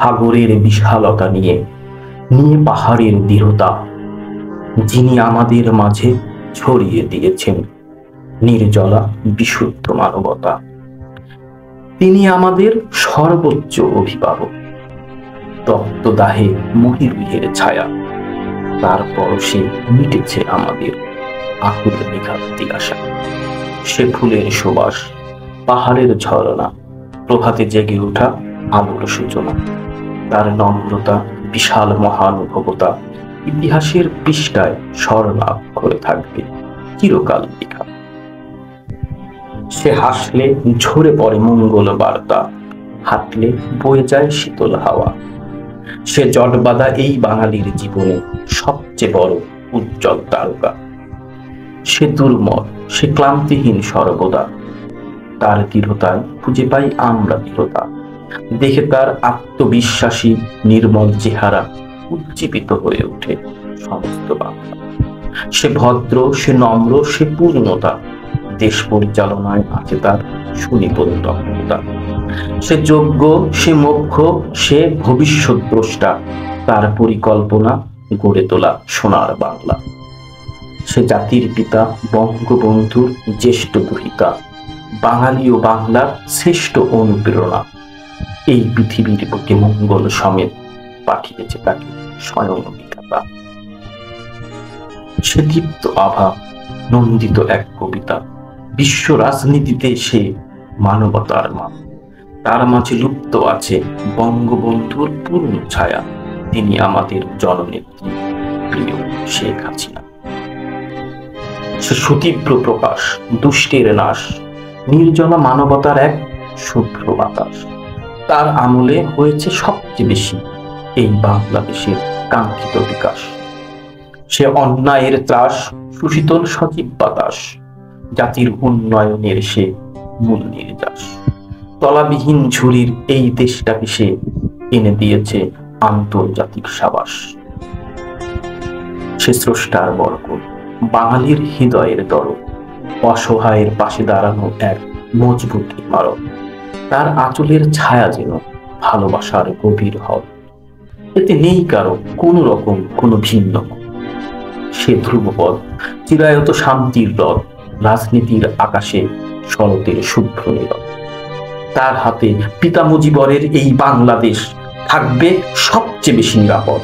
সাগরের বিশালতা নিয়ে পাহাড়ের দৃঢ়তা, যিনি আমাদের মাঝে ছড়িয়ে দিয়েছেন নির্জলা বিশুদ্ধ মানবতা। তিনি আমাদের সর্বোচ্চ অভিভাবক, তপ্তদাহে মহিরুহের ছায়া। তারপর সে মিটেছে আমাদের আকুল নিঘাত্তি আশা। সে ফুলের সুবাস, পাহাড়ের ঝরনা, প্রভাতে জেগে ওঠা আলোর সূচনা। তার নম্রতা, বিশাল মহানুভবতা ইতিহাসের পৃষ্ঠায় স্বর্ণাক্ষরে থাকবে চিরকাল লেখা। সে হাসলে ঝরে পড়ে মঙ্গল বার্তা, হাঁটলে বয়ে যায় শীতল হাওয়া। সে জটবাঁধা এই বাঙালির জীবনে সবচেয়ে বড় উজ্জ্বল তারকা। সে দুর্মর, সে ক্লান্তিহীন সর্বদা। তার দৃঢ়তায় খুঁজে পাই আমরা দৃঢ়তা। দেখে তার আত্মবিশ্বাসী নির্মল চেহারা উজ্জীবিত হয়ে ওঠে সমস্ত বাংলা। সে ভদ্র, সে নম্র, সে পূর্ণতা। দেশ পরিচালনায় আছে তার সুনিপুণ দক্ষতা। সে যোগ্য, সে মোক্ষ, সে ভবিষ্যৎ দ্রষ্টা। তার পরিকল্পনা গড়ে তোলা সোনার বাংলা। সে জাতির পিতা, বঙ্গবন্ধুর জ্যেষ্ঠ দুহিতা, বাঙালি ও বাংলার শ্রেষ্ঠ অনুপ্রেরণা। এই পৃথিবীর বুকে মঙ্গল সমেত পাঠিয়েছে তাকে স্বয়ং বিধাতা। সে দীপ্ত আভা, নন্দিত এক কবিতা। বিশ্ব রাজনীতিতে সে মানবতার মা। তার মাঝে লুপ্ত আছে বঙ্গবন্ধুর পূর্ণ ছায়া। তিনি আমাদের জননেত্রী, প্রিয় শেখ হাসিনা। সে সুতীব্র প্রকাশ, দুষ্টের নাশ, নির্জলা মানবতার এক শুভ্র বাতাস। তার আমলে হয়েছে সবচেয়ে বেশি এই বাংলাদেশের কাঙ্ক্ষিত বিকাশ। সে অন্যায়ের ত্রাস, সুশীতল সজীব বাতাস। জাতির উন্নয়নের সে মূল নির্যাস। তলাবিহীন ঝুড়ির এই দেশটাকে সে এনে দিয়েছে আন্তর্জাতিক সাবাস। সে স্রষ্টার বরকত, বাঙালির হৃদয়ের দরদ, অসহায়ের পাশে দাঁড়ানো এক মজবুত ইমারত। তার আঁচলের ছায়া যেন ভালোবাসার গভীর হল। এতে নেই কারো কোনো রকম কোনো ভিন্ন। সে ধ্রুবপদ, চিরায়ত শান্তির রথ, রাজনীতির আকাশে শরতের শুভ্র নীরব। তার হাতে পিতা মুজিবরের এই বাংলাদেশ থাকবে সবচেয়ে বেশি নিরাপদ।